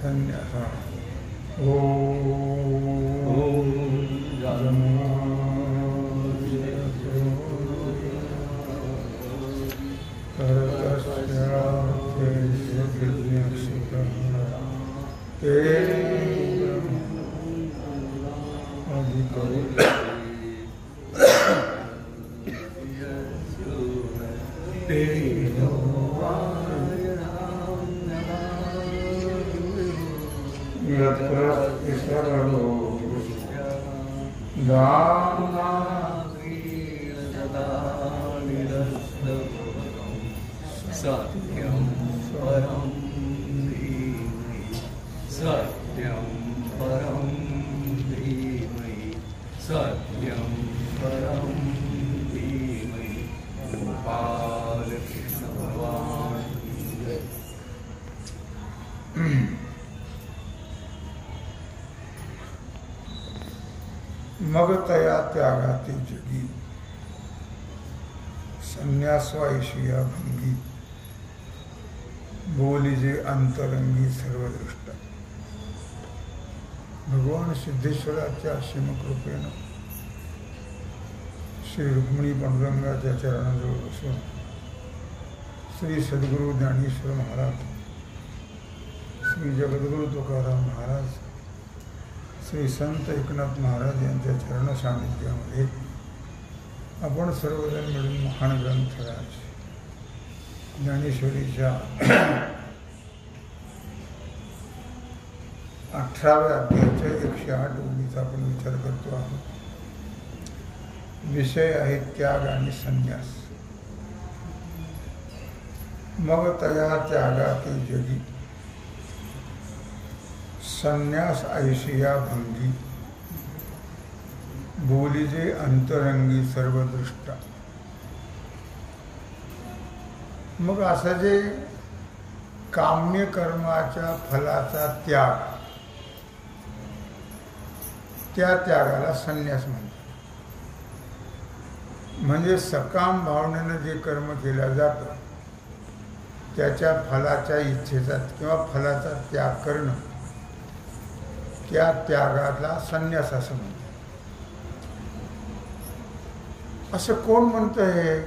संन्यासा सत्यं परं धीमहि सत्यं परं धीमहि सत्यं परं धीमहि गोपाल कृष्ण भगवान जय। मग तया त्यागाती जगी संन्यासवायशिया भंगी बोलीजे अंतरंगी सर्वदृष्टा। भगवान सिद्धेश्वराच्या असीम कृपेनं श्री रुक्मिणी पांडुरंगाच्या चरणाजवळ बसून श्री सद्गुरु ज्ञानेश्वर महाराज, श्री जगद्गुरु तुकाराम महाराज, श्री संत एकनाथ महाराज यांच्या चरण सान्निध्यामध्ये आपण सर्वजण मिळून महान ग्रंथराज ज्ञानेश्वरीच्या 18व्या अध्यायाच्या 108 ओळीचा आपण विचार करतो आहोत। विषय आहे त्याग आणि संन्यास। मग तया त्यागाती जगी संन्यास ऐशिया भंगी बोलीजे अंतरंगी सर्वदृष्टा। मग असं जे काम्य कर्माच्या फलाचा त्याग, त्या त्यागाला संन्यास म्हणतात। म्हणजे सकाम भावनेनं जे कर्म केलं जातं त्याच्या फलाच्या इच्छेचा किंवा फलाचा त्याग करणं, त्या त्यागाला संन्यास असं म्हणतात। असं कोण म्हणतं हे?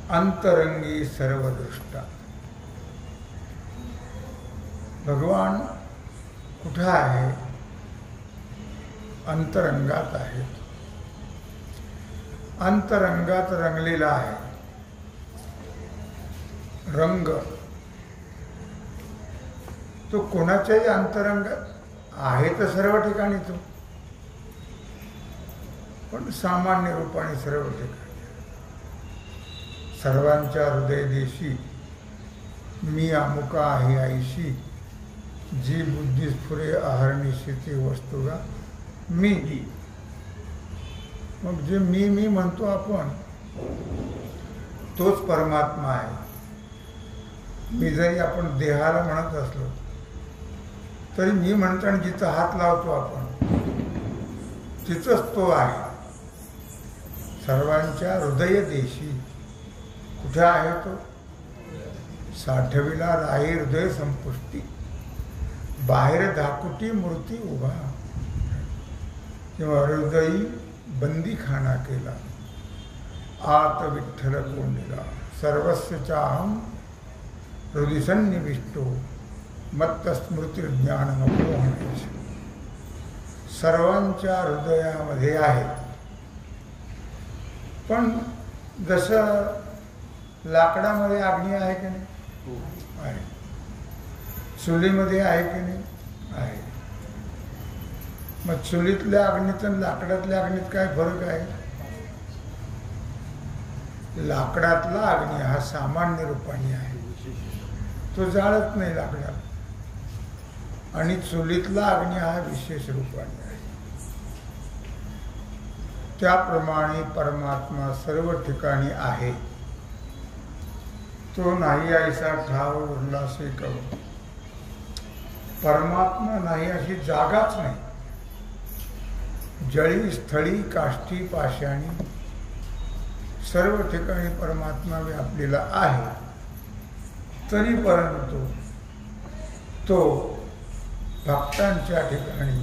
अंतरंगी सर्वदृष्टा। भगवान कुठं आहे? अंतरंगात आहे। अंतरंगात रंगलेला आहे। रंग तो कोणाच्याही अंतरंगात आहे तर सर्व ठिकाणी तो, पण सामान्य रूपाने सर्व ठिकाणी सर्वांच्या हृदय देशी मी अमुका आहे आईशी जी बुद्धी स्फुरे अहर्निशी ती वस्तुगा मी। मग जे मी म्हणतो आपण तोच परमात्मा आहे। मी जरी आपण देहाला म्हणत असलो तरी मी म्हणताना जिथं हात लावतो आपण तिथंच तो आहे। सर्वांच्या हृदय देशी कुठे आहे तो? साठविला राही हृदय संपुष्टी, बाहेर धाकुटी मूर्ती उभा। किंवा हृदयी बंदीखाना केला, आत विठ्ठल कोंडिला। सर्वस्व चाहम हृदय सन्निविष्टो मत्त स्मृती ज्ञानमोहनेश। सर्वांच्या हृदयामध्ये आहे, पण जसं लाकडामध्ये अग्नी आहे की नाही? आहे। चुलीमध्ये आहे की नाही? आहे। मग चुलीतल्या अग्नीत आणि लाकडातल्या अग्नीत काय फरक आहे? लाकडातला अग्नी हा सामान्य रूपाने आहे, तो जाळत नाही लाकडाला, आणि चुलीतला अग्नी हा विशेष रूपाने आहे। त्याप्रमाणे परमात्मा सर्व ठिकाणी आहे, तो नाही ऐसा ठाव उरलासे करू। परमात्मा नाही अशी जागाच नाही। जळी स्थळी काष्टी पाषाणी सर्व ठिकाणी परमात्मा व्यापलेला आहे। तरी परंतु तो भक्तांच्या ठिकाणी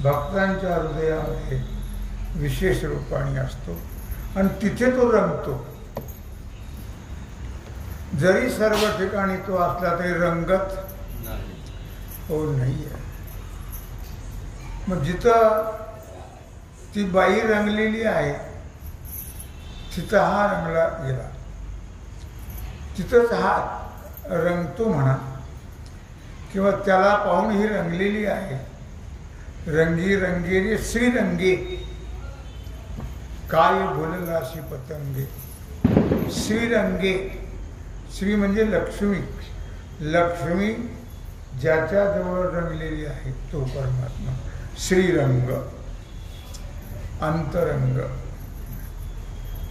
भक्तांच्या हृदयामध्ये विशेष रूपाने असतो आणि तिथे तो रंगतो. जरी सर्व ठिकाणी तो असला तरी रंगत हो नाही आहे. मग जिथं ती बाई रंगलेली आहे तिथं हा रंगला गेला, तिथंच हा रंगतो म्हणा, किंवा त्याला पाहून ही रंगलेली आहे. रंगी रंगेरी श्रीरंगे काय बोललाशी पतंगे. श्रीरंगे, श्री म्हणजे लक्ष्मी, लक्ष्मी ज्याच्या जवळ रंगलेली आहे तो परमात्मा. श्रीरंग अंतरंग.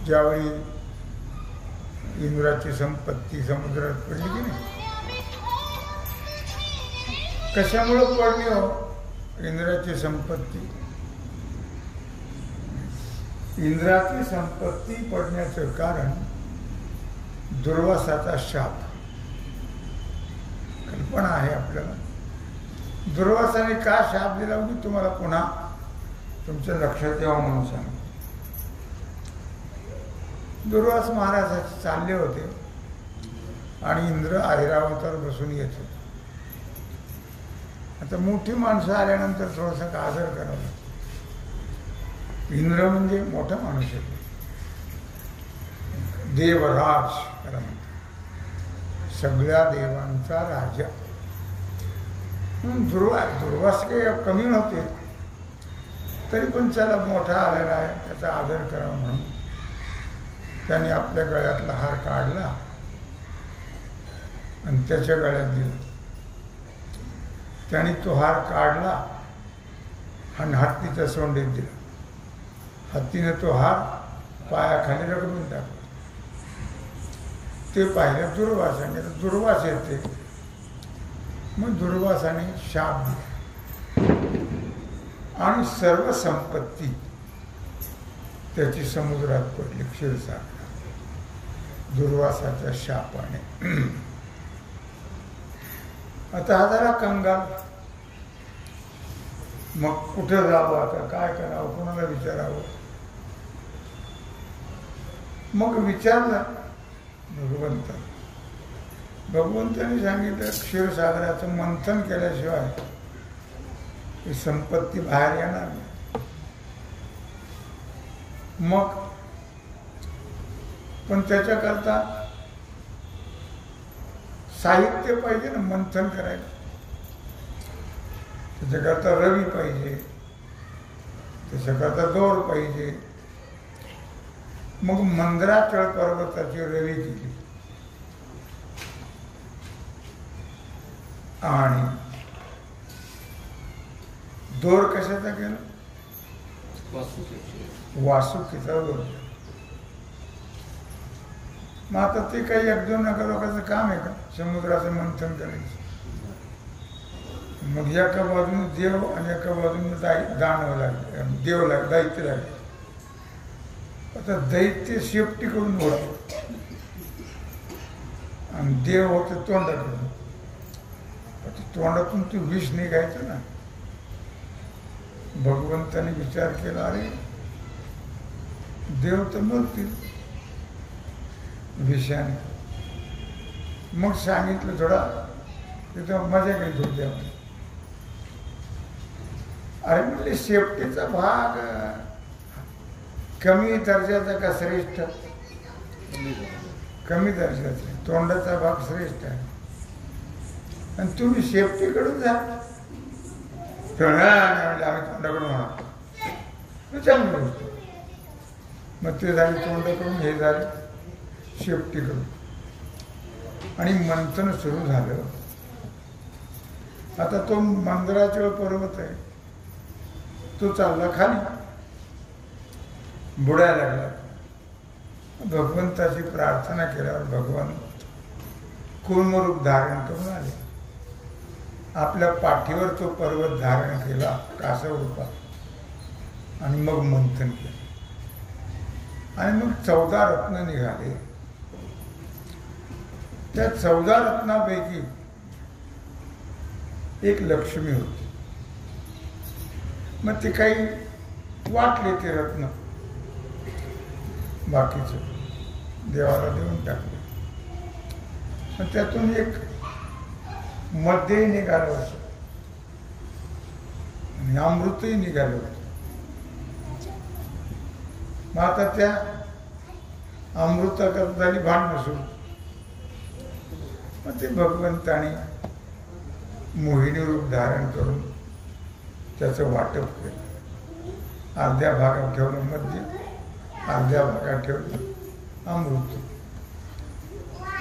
ज्यावेळी इंद्राची संपत्ती समुद्रात पडली की नाही, कशामुळं पडली हो इंद्राची संपत्ती? इंद्राची संपत्ती पडण्याचं कारण दुर्वासाचा शाप. कल्पना आहे आपल्याला. दुर्वासाने का शाप दिला होती तुम्हाला पुन्हा तुमच्या लक्षात यावं म्हणून सांग. दुर्वास महाराज चालले होते आणि इंद्र ऐरावतावर बसून येत होते. आता मोठी माणसं आल्यानंतर थोडासा आदर करावा. इंद्र म्हणजे मोठा माणूस आहे, देवराज त्याला म्हणतात, सगळ्या देवांचा राजा. दुर्वास काही कमी नव्हते, तरी पण त्याला मोठा आलेला आहे त्याचा आदर करावा म्हणून त्याने आपल्या गळ्यातला हार काढला आणि त्याच्या गळ्यात दिला. त्याने तो हार काढला आणि हत्तीच्या सोंडीत दिला. हत्तीने तो हार पायाखाली रगडून टाकला. ते पाहिलं दुर्वासाने. दुर्वास येते. मग दुर्वासाने शाप दिला आणि सर्व संपत्ती त्याची समुद्रात पडली क्षीरसागर दुर्वासाच्या शापाने. आता हा झाला कंगाल. मग कुठं जावं, आता काय करावं, कोणाला विचारावं. मग विचारलं भगवंताने सांगितलं क्षीरसागराचं मंथन केल्याशिवाय ही संपत्ती बाहेर येणार नाही. मग पण त्याच्याकरता साहित्य पाहिजे ना मंथन करायला. त्याच्याकरता रवी पाहिजे, त्याच्याकरता दोर पाहिजे. मग मंदराचळ पर्वताची रवी केली आणि दोर कशाचा केला? वासुकीचा दोर. मग आता ते काही एक दोन नका लोकांचं काम आहे का समुद्राचं मंथन करायचं? मग एका बाजूने देव आणि एका बाजूने दानव लागले, देव लागले, दैत्य लागले. आता दैत्य शेपटीकडून होते आणि देव होते तोंडाकडून. तोंडातून ते विष निघायचं ना. भगवंताने विचार केला, अरे देव तर मरतील विषाने. मग सांगितलं थोडा तिथं मजा काही थोडी द्या. अरे म्हणजे शेपटीचा भाग कमी दर्जाचा का श्रेष्ठ? कमी दर्जाचा. तोंडाचा भाग श्रेष्ठ आहे आणि तुम्ही शेपटीकडून जा. आम्ही तोंडाकडून म्हणा चांगली गोष्ट. मग ते झाले तोंडाकडून, हे झाले शेपटीकडून आणि मंथन सुरू झालं. आता तो मंदराचळ पर्वत आहे, तो चालला खाली, बुडायला लागला. भगवंताची प्रार्थना केल्यावर भगवंत कूर्मरूप धारण करून आले. आपल्या पाठीवर तो पर्वत धारण केला कासव रूपात आणि मग मंथन केलं आणि मग 14 रत्न निघाले. त्या 14 रत्नापैकी एक लक्ष्मी होती. मग ते काही वाटले ते रत्न, बाकीचं देवाला देऊन टाकले. मग त्यातून एक मध्यही निघालं होतं आणि अमृतही निघालं होतं. मग आता त्या अमृताकरता झाली भांडणं सुरू. मग ते भगवंताने मोहिनी रूप धारण करून त्याचं वाटप केलं. अर्ध्या भागात ठेवलं मध्य, अर्ध्या भागात ठेवलं अमृत.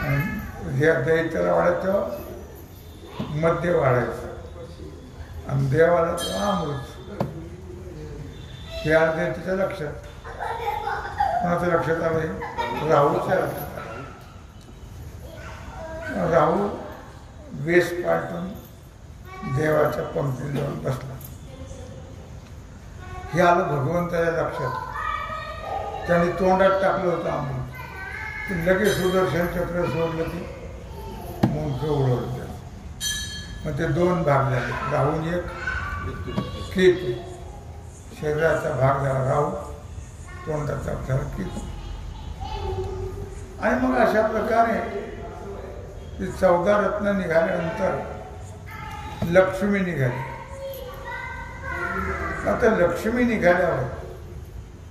आणि ज्या दैत्याला वाढत तेव्हा मध्य वाढायचं आणि देवाला तेव्हा अमृत. हे अर्ध्या त्याच्या लक्षात. कोणाचं लक्षात आलं? राहूच्या लक्षात आलं. राहू वेश पाठवून देवाच्या पंक्तीत जाऊन बसला. हे आलं भगवंताच्या लक्षात. त्याने तोंडात टाकलं होतं अमृत. ते लगेच सुदर्शन चक्र सोडलं की मुंडकं उडवलं त्याला. मग ते दोन भाग झाले. राहून एक केतू. शरीराचा भाग झाला राहू, तोंडाचा झाला केतू. आणि मग अशा प्रकारे 14 रत्न निघाल्यानंतर लक्ष्मी निघाली. आता लक्ष्मी निघाल्यावर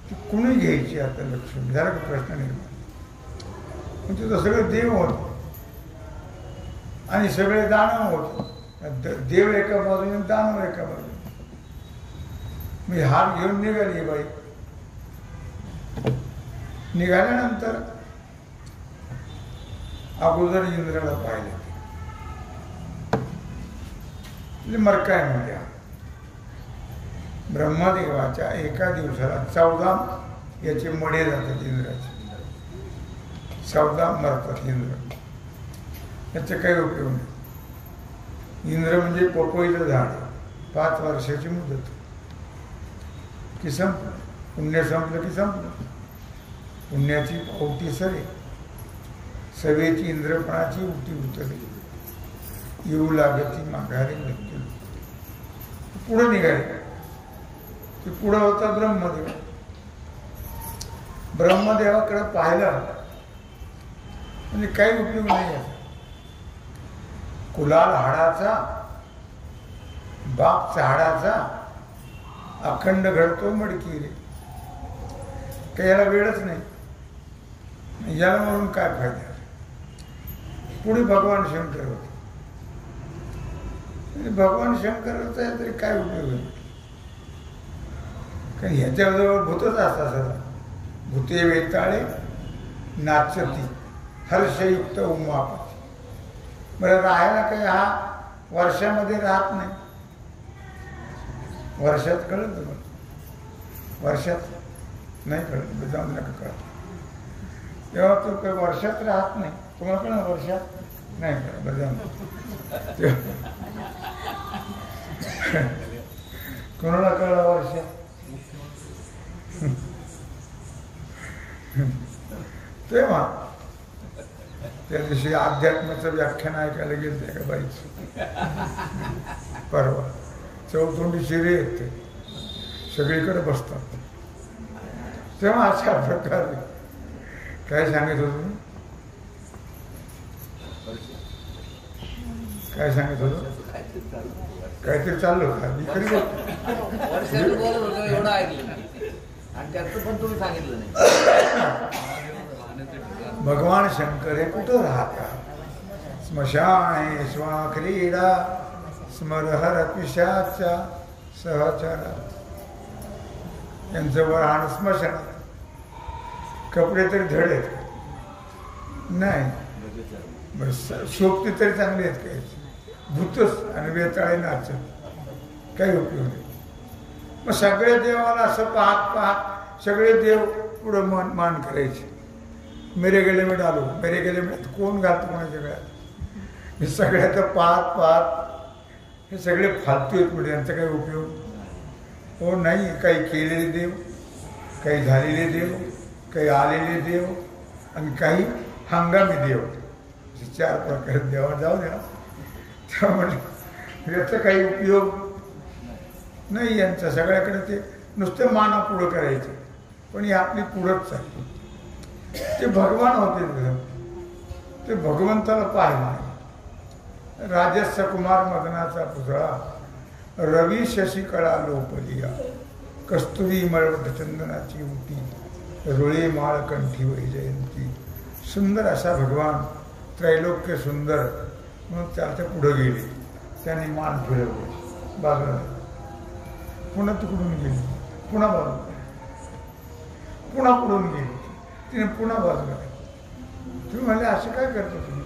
ती कुणी घ्यायची? आता लक्ष्मी झाला का प्रश्न निर्माण. म्हणजे तर सगळं देव होतं आणि सगळे दानव होतं. देव एका बाजूने, दानव एका बाजूने. मी हार घेऊन निघाली बाई. निघाल्यानंतर अगोदर इंद्राला पाहिले. मरकाय म्हणजे ब्रह्मदेवाच्या एका दिवसाला 14 याचे मडे जातात इंद्राचे. 14 मरतात इंद्र. याचा काही उपयोग नाही. इंद्र म्हणजे पपईचं झाड. 5 वर्षाची मुदत की संपलं. पुण्य संपलं की संपलं. पुण्याची पावटी सरे, सवेची इंद्रपणाची उटी उतरली. येऊ लागती माघारी मृत्यू. पुढे निघाले. ते पुढं होता ब्रह्मदेव. ब्रह्मदेवाकडे पाहिलं म्हणजे काही उपयोग नाही आहे. कुलाल हाडाचा, बाप हाडाचा अखंड घडतो मडकी रे. काही याला वेळच नाही. याला म्हणून काय फायदा. पुढे भगवान शंकर होते. भगवान शंकराचा तरी काय उपयोग आहे. कारण ह्याच्याजवळ भूतच असतात सदा. भूते वेताळे नाचती हर्षयुक्त उमापती. बरं राहायला काही हा वर्षामध्ये राहत नाही. वर्षात कळत तुम्हाला? वर्षात नाही कळत. जाऊन नका कळत. तेव्हा तो काही वर्षात राहत नाही. तुम्हाला कळलं वर्षात नाही कळत. बरं जाऊन कोणाला कळलं वर्षात? तेव्हा त्या दिवशी अध्यात्माचं व्याख्यान ऐकायला गेलं त्या का बाईच परवा. चौतोंडी शिरे येते सगळीकडे बसतात. तेव्हा अशा प्रकारे काय सांगत होतो? काय सांगत होतो? काहीतरी चाललं का? मी खरी एवढं ऐकलं आणि त्याचं पण तुम्ही सांगितलं नाही. भगवान शंकर हे कुठं राहतात? स्मशाने स्वाक्रीडा स्मरहर पिशाचा सहचारा. यांचं वराण स्मशानात. कपडे तरी धड आहेत नाही. शोभते तरी चांगले आहेत काही. भूतच आणि वेताळे नाचत काही उपयोग नाही. मग सगळे देवाला असं पाहत पाहत सगळे देव पुढं मान करायचे. मेरे गेले मी डालो, मेरे गेले मी. कोण घालतो कोणाच्या गळ्यात? हे सगळ्याचं पाहत पाहत हे सगळे फालतू आहेत. म्हणजे यांचा काही उपयोग हो नाही. काही केलेले देव, काही झालेले देव, काही आलेले देव आणि काही हंगामी देव. 4 प्रकारे देवा जाऊ द्या. तेव्हा म्हटलं याचा काही उपयोग नाही यांचा. सगळ्याकडे ते नुसते माना पुढं करायचे, पण ही आपली पुढंच चालली. ते भगवान होते तिथं, ते भगवंताला पाहिलं. राजस कुमार मदनाचा पुतळा, रवी शशिकळा लोपलिया, कस्तुरी मळवट चंदनाची उटी, रुळे माळ कंठी वैजयंती. सुंदर असा भगवान, त्रैलोक्य सुंदर म्हणून त्याच्या पुढं गेले. त्यांनी मान फिरवली बाजूला, पुन्हा तिकडून गेली, पुन्हा बाजूला, पुन्हा पुढून गेली, तिने पुन्हा बाजूला. तुम्ही म्हणले असं काय करता तुम्ही?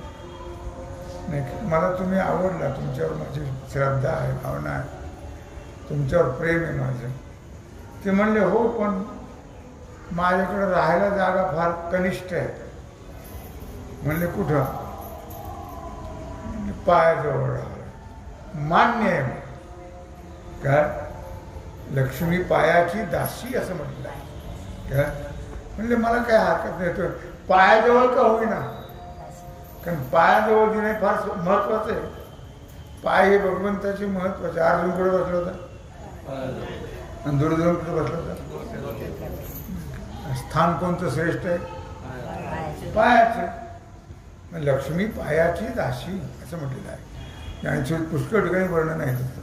नाही, मला तुम्ही आवडला, तुमच्यावर माझी श्रद्धा आहे, भावना आहे, तुमच्यावर प्रेम आहे माझं. ते म्हणले हो, पण माझ्याकडे राहायला जागा फार कनिष्ठ आहे. म्हणले कुठं? पायाजवळ राहायला. मान्य आहे काय? लक्ष्मी पायाची दासी असं म्हटलं आहे काय? म्हणले मला काय हरकत नाही, तो पायाजवळ का होईना, कारण पायाजवळ देणे फार महत्वाचं आहे. पाय हे भगवंताचे महत्वाचे. अर्जुन कुठे बसला होता आणि दुर्योधन कुठे बसला होता? स्थान कोणतं श्रेष्ठ आहे? पायाचं. लक्ष्मी पायाची दासी असं म्हटलेलं आहे आणि पुष्कळ ठिकाणी वर्णन आहे तसं.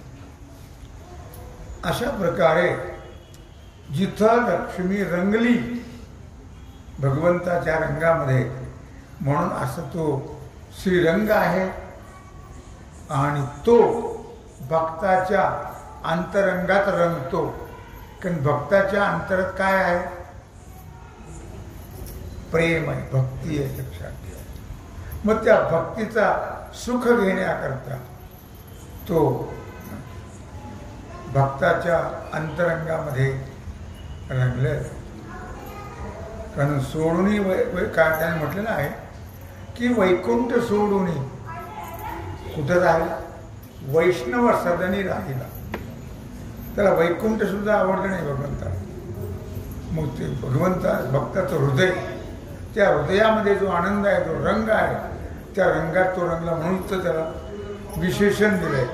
अशा प्रकारे जिथं लक्ष्मी रंगली भगवंताच्या रंगामध्ये, म्हणून असं तो श्रीरंग आहे. आणि तो भक्ताच्या अंतरंगात रंगतो, कारण भक्ताच्या अंतरात काय आहे? प्रेम आहे, भक्ती आहे. लक्षात घ्या. मग त्या भक्तीचा सुख घेण्याकरता तो भक्ताच्या अंतरंगामध्ये रंगले. कारण सोडूनी काय त्याने म्हटलेलं आहे की वैकुंठ सोडूनी कुठं राहिला? वैष्णव सदनी राहिला. त्याला वैकुंठ सुद्धा आवडलं नाही भगवंताला. मग ते भगवंता भक्ताचं हृदय, त्या हृदयामध्ये जो आनंद आहे, जो रंग आहे, त्या रंगात तो रंगला, म्हणून तर त्याला विशेषण दिलंय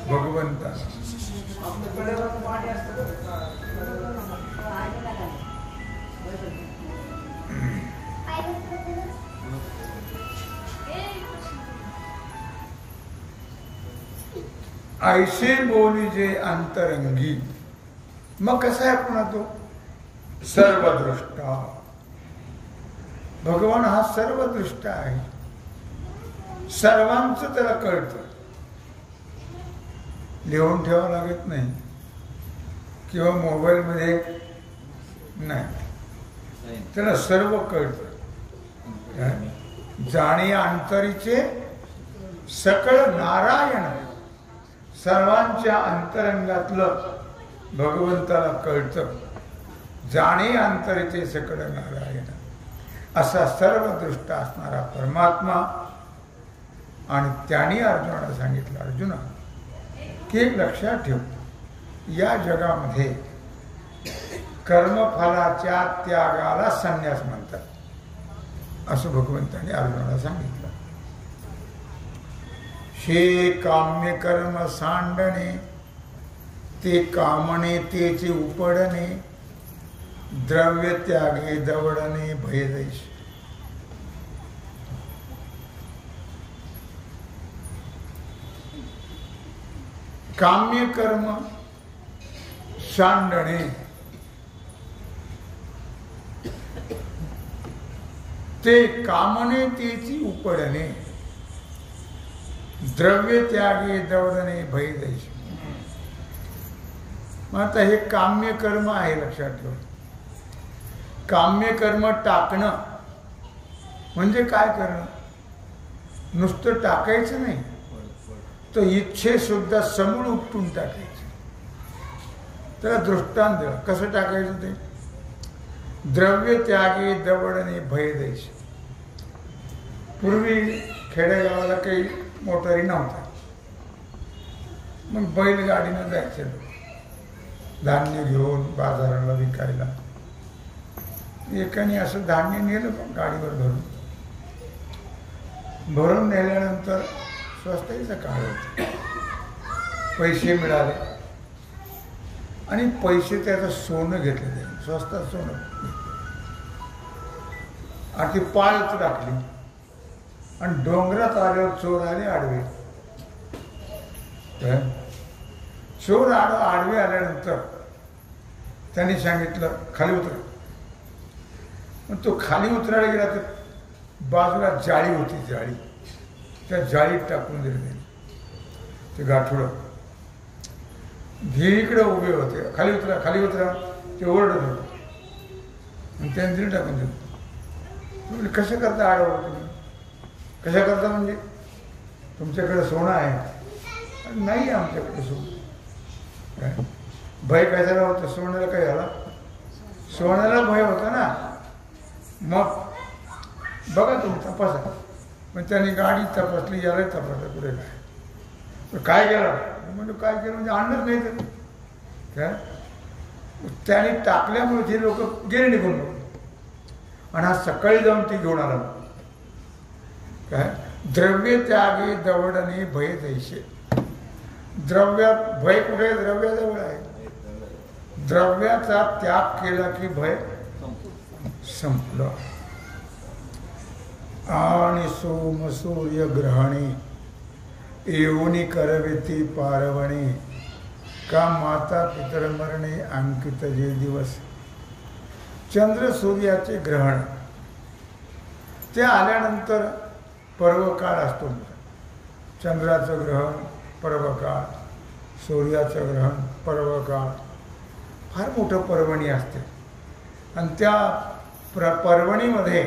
भगवंता. ऐसे बोली जे अंतरंगी. मग कसा आहे पुन्हा तो? सर्वदृष्टा. भगवान हा सर्वदृष्ट आहे, सर्वांचं त्याला कळतं. लिहून ठेवावं लागत नाही किंवा मोबाईलमध्ये नाही, त्याला सर्व कळतं. जाणे अंतरीचे सकळ नारायण. सर्वांच्या अंतरंगातलं भगवंताला कळतं. जाणे अंतरीचे सकळ नारायण असा सर्वदृष्ट असणारा परमात्मा. आणि त्याने अर्जुनाला सांगितलं, अर्जुना की एक लक्षात ठेव, या जगामध्ये कर्मफलाच्या त्यागाला संन्यास म्हणतात, असं भगवंताने अर्जुनाला सांगितलं. हे काम्य कर्म सांडणे, ते कामणे तेचे उपडणे, द्रव्य त्यागे दवडणे भयदैश. काम्य कर्म सांडणे, ते कामणे तेची उपडणे, द्रव्य त्यागे दवडणे भयदैश. मग आता हे काम्य कर्म आहे, लक्षात ठेवा. काम्य कर्म टाकणं म्हणजे काय करणं? नुसतं टाकायचं नाही, तर इच्छे सुद्धा समूळ उपटून टाकायचे. त्याला दृष्टांत दिला कसं टाकायचं ते. द्रव्य त्यागे दवडणे भयदैश. पूर्वी खेडेगावाला काही मोटारी नव्हता, मग बैलगाडीनं जायचं धान्य घेऊन बाजाराला विकायला. एकाने असं धान्य नेलं गाडीवर भरून नेल्यानंतर स्वस्ताईचा काळ होता. पैसे मिळाले आणि पैसे त्याचं सोनं घेतलं त्याने, स्वस्तात सोनं आणि ती पाळत टाकली आणि डोंगरात आल्यावर चोर आले आडवे. चोर आडवे आल्यानंतर त्यांनी सांगितलं खाली उतरा. पण तो खाली उतरायला गेला तर बाजूला जाळी होती, जाळी, त्या जाळीत टाकून दिली त्यांनी ते गाठोडं. भिरीकडे उभे होते, खाली उतरा खाली उतरा, ते ओरडत होते आणि त्यांनी दिली टाकून दिलं. म्हणजे कसं करता आडवं तुम्ही, कशा करता म्हणजे तुमच्याकडे सोनं आहे? नाही आमच्याकडे सोनं. काय भय कशाला होतं? सोन्याला काय झाला? सोन्याला भय होता ना. मग बघा तुम्ही तपासा. पण त्यांनी गाडी तपासली, याला तपासलं कुठे काय केलं म्हणजे काय केलं म्हणजे आणलंच नाही तर काय. त्याने टाकल्यामुळे ते लोक गेले निघून आणि हा सकाळी जाऊन ती घेऊन आला. काय द्रव्य त्यागे दवडणे भय दैसे. द्रव्यात भय कुठे? द्रव्याजवळ आहे. द्रव्याचा त्याग केला की भय संपलं. आणि सोम सूर्य ग्रहणे येऊनी करविती पारवणे का माता पितर मरणे अंकित जे दिवस. चंद्र सूर्याचे ग्रहण ते आल्यानंतर पर्वकाळ असतो. चंद्राचं ग्रहण पर्वकाळ, सूर्याचं ग्रहण पर्वकाळ, फार मोठं पर्वणी असते. आणि त्या पर्वणीमध्ये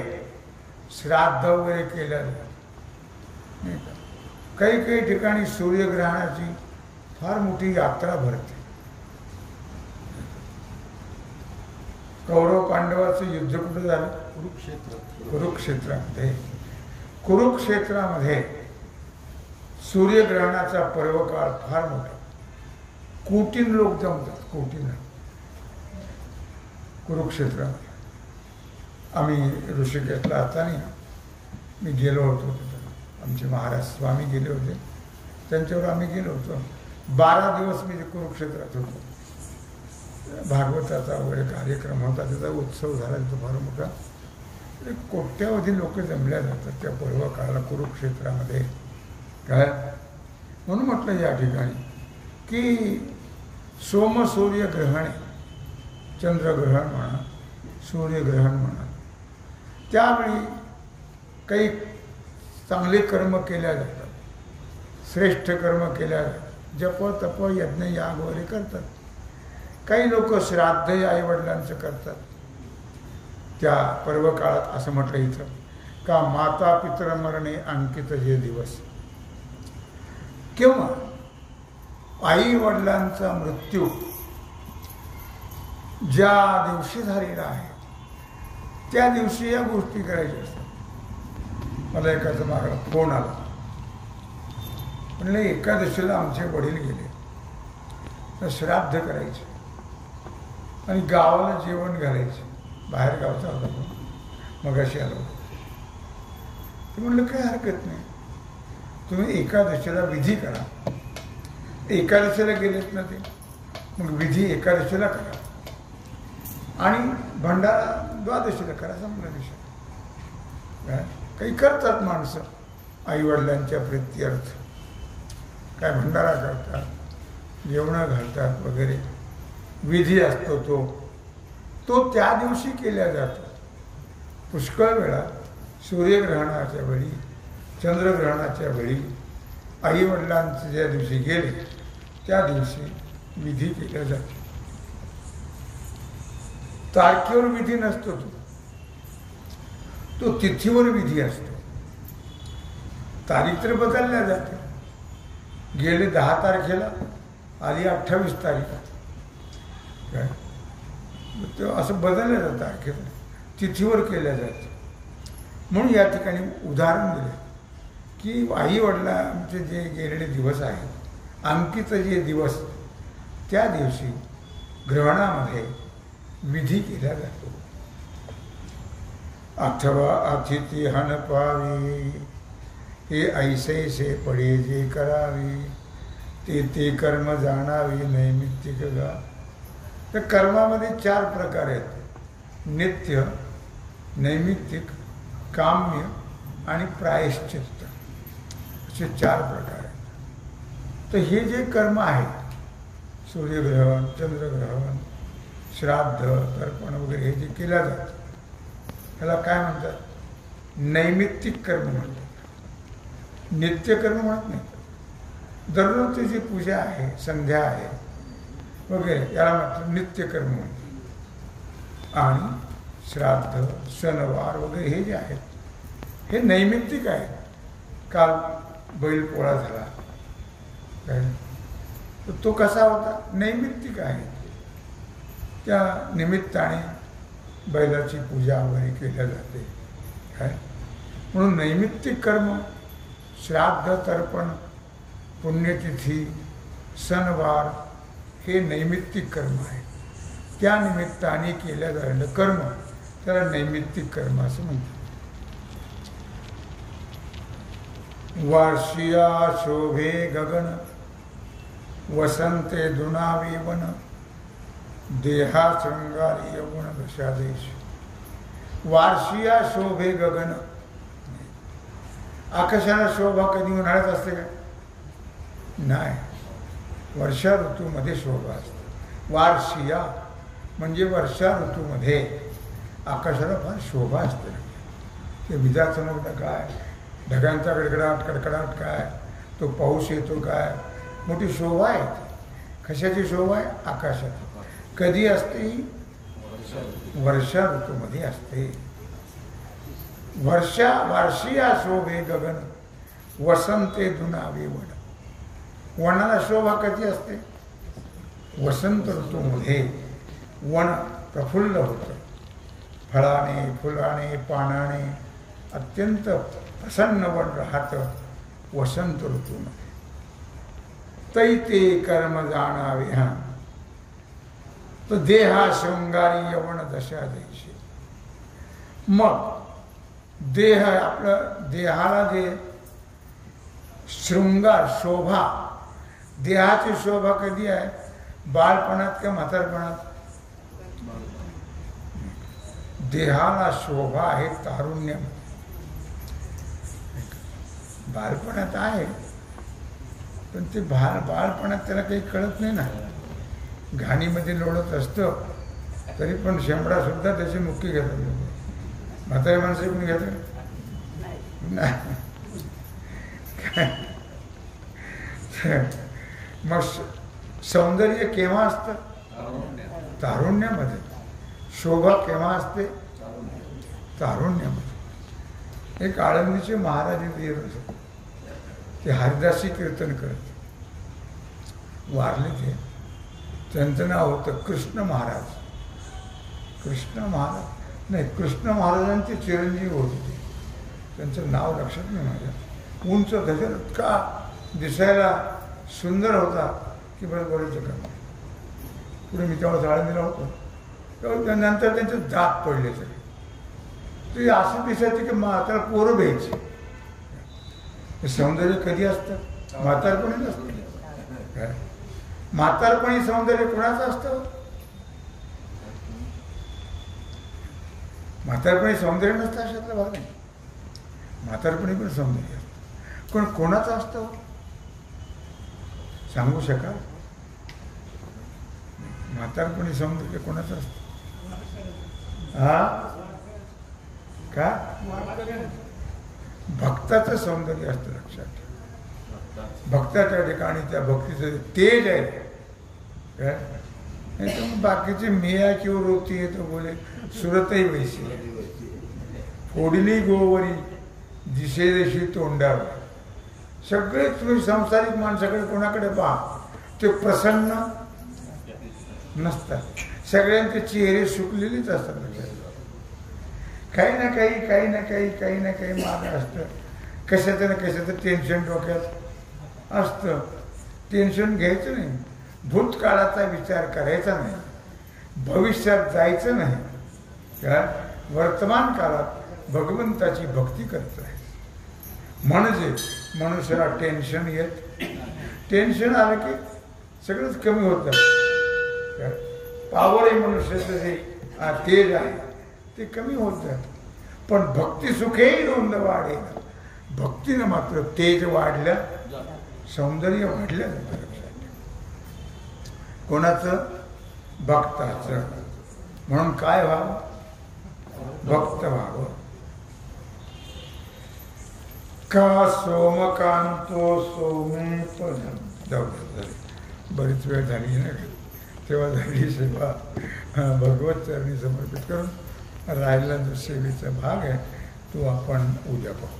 श्राद्ध वगैरे केल्या जातात. काही काही ठिकाणी सूर्यग्रहणाची फार मोठी यात्रा भरते. कौरव पांडवाचं युद्ध कुठं झालं? कुरुक्षेत्रामध्ये. कुरुक्षेत्रामध्ये सूर्यग्रहणाचा पर्वकाळ फार मोठा. कोटीन लोक जमतात, कोटीन. कुरुक्षेत्रामध्ये आम्ही ऋषिकेशला असताना मी गेलो होतो. आमचे महाराज स्वामी गेले होते, त्यांच्यावर आम्ही गेलो होतो. 12 दिवस मी कुरुक्षेत्रात होतो. भागवताचा वगैरे कार्यक्रम होता, त्याचा उत्सव झाला तिथं फार मोठा. कोट्यावधी लोक जमल्या जातात त्या पर्व काळाला कुरुक्षेत्रामध्ये. काय म्हणून म्हटलं या ठिकाणी की सोम सूर्य ग्रहण, चंद्रग्रहण म्हणा, सूर्यग्रहण म्हणा, त्यावेळी काही चांगले कर्म केल्या जातात, श्रेष्ठ कर्म केल्या जातात. जप तप यज्ञ याग वगैरे करतात. काही लोक श्राद्ध आईवडिलांचं करतात त्या पर्व काळात. असं म्हटलं इथं का माता पितर मरणे अंकित जे दिवस. किंवा आई वडिलांचा मृत्यू ज्या दिवशी झालेला आहे त्या दिवशी या गोष्टी करायच्या असतात. मला एकाचा मागला फोन आला, म्हणले एकादशीला आमचे वडील गेले तर श्राद्ध करायचे आणि गावाला जेवण घालायचे. बाहेर गावचा होता पण मगाशी आलो. ते म्हणलं काही हरकत नाही, तुम्ही एकादशीला विधी करा. एकादशीला गेलेत ना ते, मग विधी एकादशीला करा आणि भंडारा द्वादशीला करा. संपला विषय. काय काही करतात माणसं आईवडिलांच्या प्रित्यर्थ, काय भंडारा करतात, जेवणं घालतात वगैरे. विधी असतो तो त्या दिवशी केला जातो. पुष्कळ वेळा सूर्यग्रहणाच्या वेळी, चंद्रग्रहणाच्या वेळी आईवडिलांचे ज्या दिवशी गेले त्या दिवशी विधी केला जातो. तारखेवर विधी नसतो, तो तिथीवर विधी असतो. तारीख तर बदलल्या जाते. गेले 10 तारखेला, आली 28 तारीख. काय ते असं बदललं जातं, तारखेला तिथीवर केल्या जातं. म्हणून या ठिकाणी उदाहरण दिले की आई वडिलांचे जे गेलेले दिवस आहेत, अंकित जे दिवस, त्या दिवशी ग्रहणामध्ये विधी केला जातो. अथवा अतिथी हन पावी हे ऐसे पडे जे करावी. ते कर्म जाणावी नैमित्तिक गा. तर कर्मामध्ये 4 प्रकार आहेत: नित्य, नैमित्तिक, काम्य आणि प्रायश्चित्त, असे 4 प्रकार आहेत. तर हे जे कर्म आहेत, सूर्यग्रहण, चंद्रग्रहण, श्राद्ध, तर्पण वगैरे हे जे केलं जातं, त्याला काय म्हणतात? नैमित्तिक कर्म म्हणतात. नित्यकर्म म्हणत नाही. दररोजची जी पूजा आहे, संध्या आहे वगैरे, याला म्हणतात नित्यकर्म म्हणतात. आणि श्राद्ध, सणवार वगैरे हे जे आहेत, हे नैमित्तिक आहेत. काल बैल पोळा झाला, तर तो कसा होता? नैमित्तिक आहे. त्या निमित्ताने बैलाची पूजा वगैरे केल्या जाते. काय म्हणून नैमित्तिक कर्म, श्राद्ध, तर्पण, पुण्यतिथी, सणवार हे नैमित्तिक कर्म आहे. त्या निमित्ताने केल्या जाणारं कर्म त्याला नैमित्तिक कर्म असं म्हणतात. वार्षिया शोभे गगन, वसंते दुनावी वन, देहा शृंगारी यवण दशादेश. वार्षिया शोभे गगन. आकाशाला शोभा कधी उन्हाळ्यात असते का? नाही, वर्षा ऋतूमध्ये शोभा असते. वार्षिया म्हणजे वर्षा ऋतूमध्ये आकाशाला फार शोभा असते. ते विजा चमकतं काय, ढगांचा कडकडाट काय, तो पाऊस येतो काय, मोठी शोभा आहे. कशाची शोभा आहे? आकाशात. कधी असते? वर्षा ऋतूमध्ये असते. वार्षिया शोभे गगन, वसंते दुनावे वन. वनाला शोभा कधी असते? वसंत ऋतूमध्ये वन प्रफुल्ल होतं. फळाने, फुलाने, पानाने अत्यंत प्रसन्न वन राहतं वसंत ऋतूमध्ये. ते कर्म जाणावे. हा, तो देहा शृंगारी यवण दशा देशी. मग देह, आपलं देहाला जे शृंगार, शोभा, देहाची शोभा कधी आहे? बालपणात का म्हातारपणात? देहाला शोभा आहे तारुण्यामध्ये. बालपणात आहे, पण ते बालपणात त्याला काही कळत नाही ना. घाणीमध्ये लोळत असतं तरी पण शेंबडा सुद्धा त्याची मुक्की घेतात. म्हातारी माणसं पण घेतात नाही. मग सौंदर्य केव्हा असतं? तारुण्यामध्ये. शोभा केव्हा असते? तारुण्यामध्ये. एक आळंदीचे महाराज येत असत. ते हरिदासी कीर्तन करत वारले. ते त्यांचं नाव होतं कृष्ण महाराज. कृष्ण महाराज नाही, कृष्ण महाराजांचे चिरंजीव होते ते. त्यांचं नाव लक्षात नाही माझ्या. उंच धजल, इतका दिसायला सुंदर होता की बरोबरच काम. पुढे मी तेव्हा आळंदीला होतो, तेव्हा नंतर त्यांचे दात पडले सगळे. ते असं दिसायचं की त्याला पोरं घ्यायची. सौंदर्य कधी असतं? म्हातारपणी नसतं. म्हातारपणी सौंदर्य कोणाचं असतं? म्हातारपणी सौंदर्य नसतं अशातला भाग नाही. म्हातारपणी पण सौंदर्य असतं. पण कोणाचं असतं सांगू शकाल? म्हातारपणी सौंदर्य कोणाचं असतं? हा का? भक्ताचं सौंदर्य असतं. लक्षात ठेवा. भक्ताच्या ठिकाणी त्या भक्तीचं तेज आहे काय. नाही तर मग बाकीचे मेया किंवा रोती येतो बोले सुरतही वैसी फोडली गोवरी दिसे दिशी तोंडावर. सगळे तुम्ही संसारिक माणसाकडे कोणाकडे पहा, ते प्रसन्न नसतात. सगळ्यांचे चेहरे सुकलेलेच असतात. काही ना काही मागं असतं. कशाचं ना कशाचं टेन्शन डोक्यात असतं. टेन्शन घ्यायचं नाही. भूतकाळाचा विचार करायचा नाही. भविष्यात जायचं नाही. कारण वर्तमान काळात भगवंताची भक्ती करत आहे म्हणजे मनुष्याला टेन्शन येत. टेन्शन आलं की सगळंच कमी होतं. पावर आहे मनुष्याचं जे तेज आहे ते कमी होतं. पण भक्ती सुखेही नोंद वाढे. भक्तीनं मात्र तेज वाढलं, सौंदर्य वाढलं. कोणाचं? भक्ताचं. म्हणून काय व्हावं? भक्त व्हावं. का सोमकांतो सोमे पदम. जाऊ बरीच वेळ झाली ना, तेव्हा झाली सेवा भगवत चरणी समर्पित करून राहिला जो सेवेचा भाग आहे तो आपण उद्या पाहू.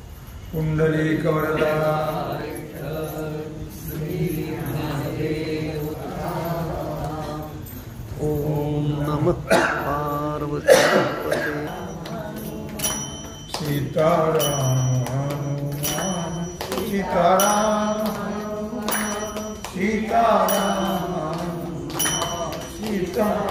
कुंडलिक वरदा ओम नमः पार्वती सीताराम सीताराम सीताराम सीताराम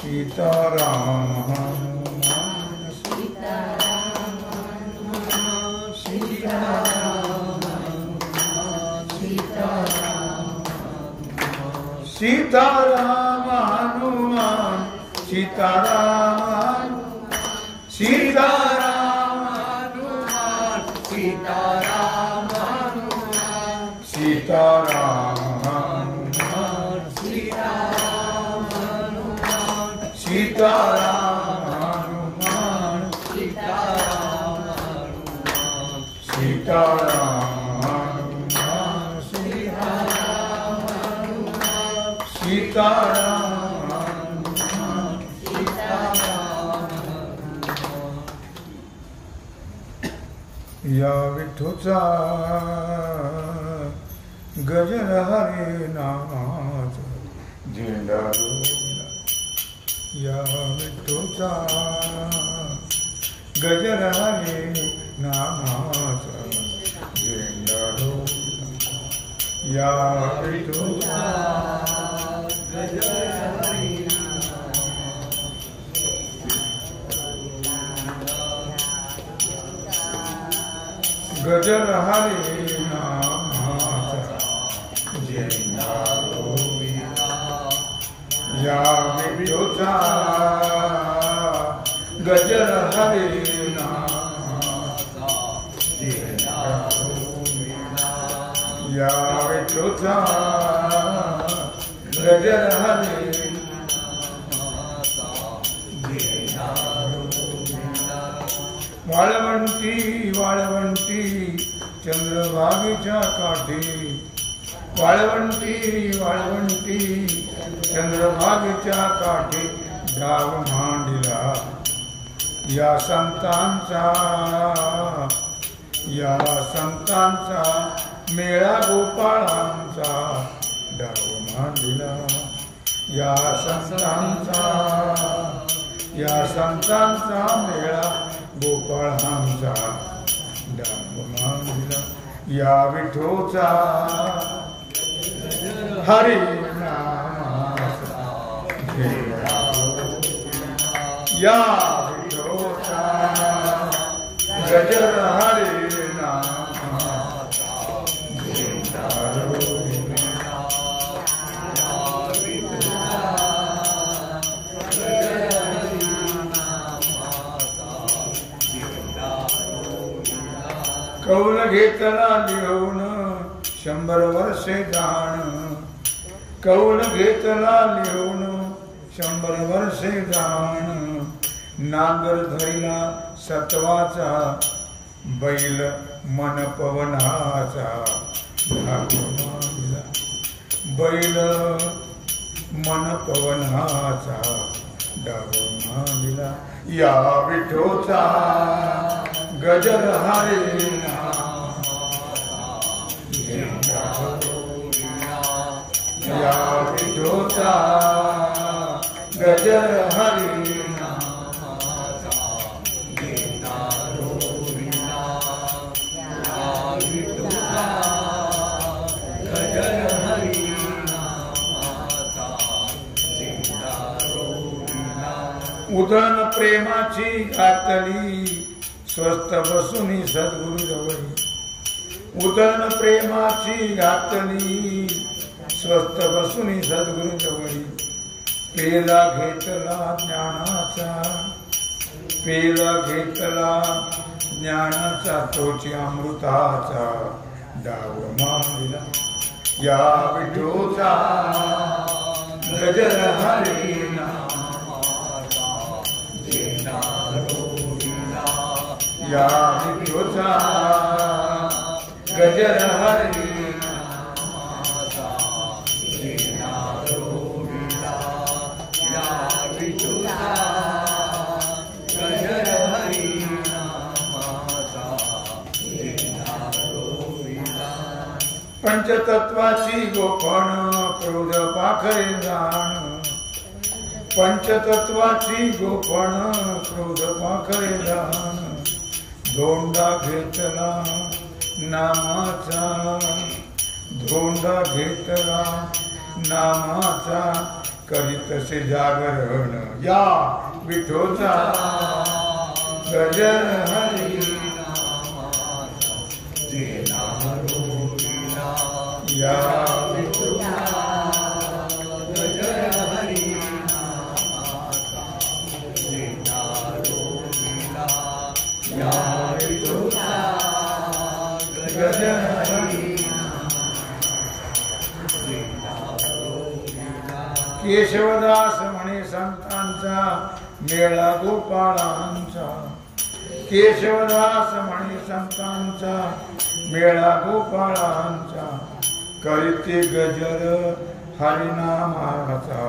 सीताराम सीताराम हनुमान सीताराम सीताराम हनुमान सीताराम हनुमान सीताराम हनुमान सीताराम हनुमान सीताराम हनुमान सीताराम हनुमान सीताराम या विठोचा गजर हरे नामाचा झेंडा रोवला. या विठोचा गजर हरे नामाचा झेंडा रोवला. या विठोचा गजर हरे नामाचा झेंडा रोविला. या विठोचा गजर हरे नामाचा झेंडा रोविला. या विठोचा गजर हरे वाळवंटी वाळवंटी चंद्रभागेच्या काठी. वाळवंटी वाळवंटी चंद्रभागेच्या काठी डाव मांडला. या संतांचा मेळा गोपाळांचा डाव मांडला. या संतांचा मेळा गोपाळांचा डाव मांडला. या विठोचा हरी नामाचा झेंडा रोविला. या विठोचा गजर हरी नामाचा झेंडा रोविला. कौल घेतला लिहून 100 वर्षे जाण. कौल घेतला लिहून 100 वर्षे जाण. नागर धैला सत्वाचा बैल मन पवनाचा डाव मांडला. बैल मन पवनाचा डाव मांडला. या विठोचा गजर हरे नामाचा झेंडा रोविला. या विठोचा गजर हरे नामाचा झेंडा रोविला. या विठोचा गजर हरे उधन प्रेमाची घातली स्वस्थ बसून सद्गुरु जवळी उधन प्रेमाची घातली स्वस्थ बसून सद्गुरु जवळी पेला घेतला ज्ञानाचा पेला घेतला ज्ञानाचा तोची अमृताचा डाव मांडला या विठोचा गजर हरी या विठोचा गजर हरी पंचतत्वाची गोपण क्रोध पाखरे जाण पंचतत्वाची गोपण क्रोध पाखरे जाण धोंडा घेतला नामाचा धोंडा घेतला नामाचा करीतसे जागरण या विठोचा गजर हरी या विठोचा गजर हरी या विठोचा गजर हरी केशवदास म्हणे संतांचा मेळा गोपाळांचा केशवदास म्हणे संतांचा मेळा गोपाळांचा करीते गजर हरिनामाचा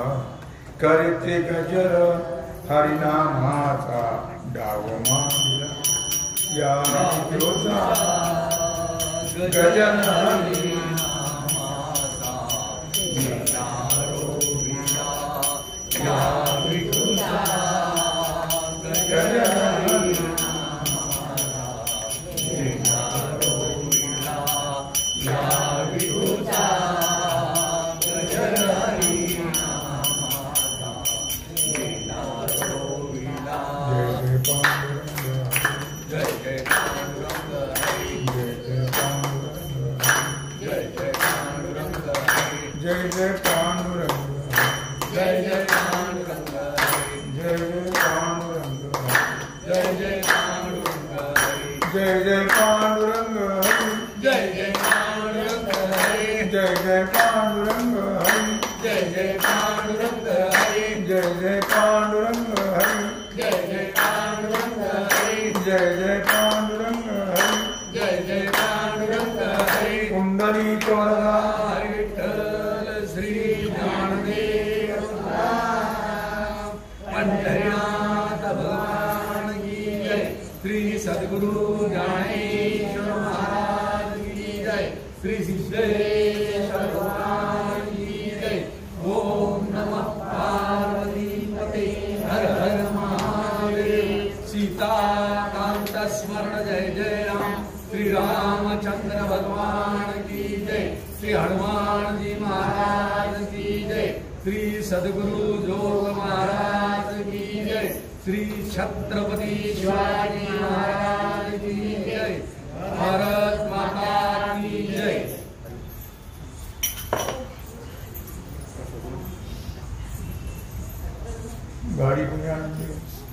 करीते गजर हरिनामाचा डाव मांडला या विठोचा गजर हरिनामाचा या विठोचा गजर जय जय पांडुरंग जय जय पांडुरंग जय जय पांडुरंग जय जय पांडुरंग जय जय पांडुरंग जय जय पांडुरंग जय जय पांडुरंग जय जय पांडुरंग जय जय पांडुरंग जय जय पांडुरंग जय जय पांडुरंग जय जय पांडुरंग कुंडली तोरणा श्री सद्गुरु ज्ञानेश्वर महाराज की जय श्री सिद्धेश्वर भगवान की जय ओम नमः पार्वती पते हर हर महादेव सीता कांत स्मरण जय जय राम श्री रामचंद्र भगवान की जय श्री हनुमान जी महाराज की जय श्री सद्गुरु जोग महाराज की जय श्री छत्रपति शिवाजी महाराज की जय भारत माता की जय गाड़ी में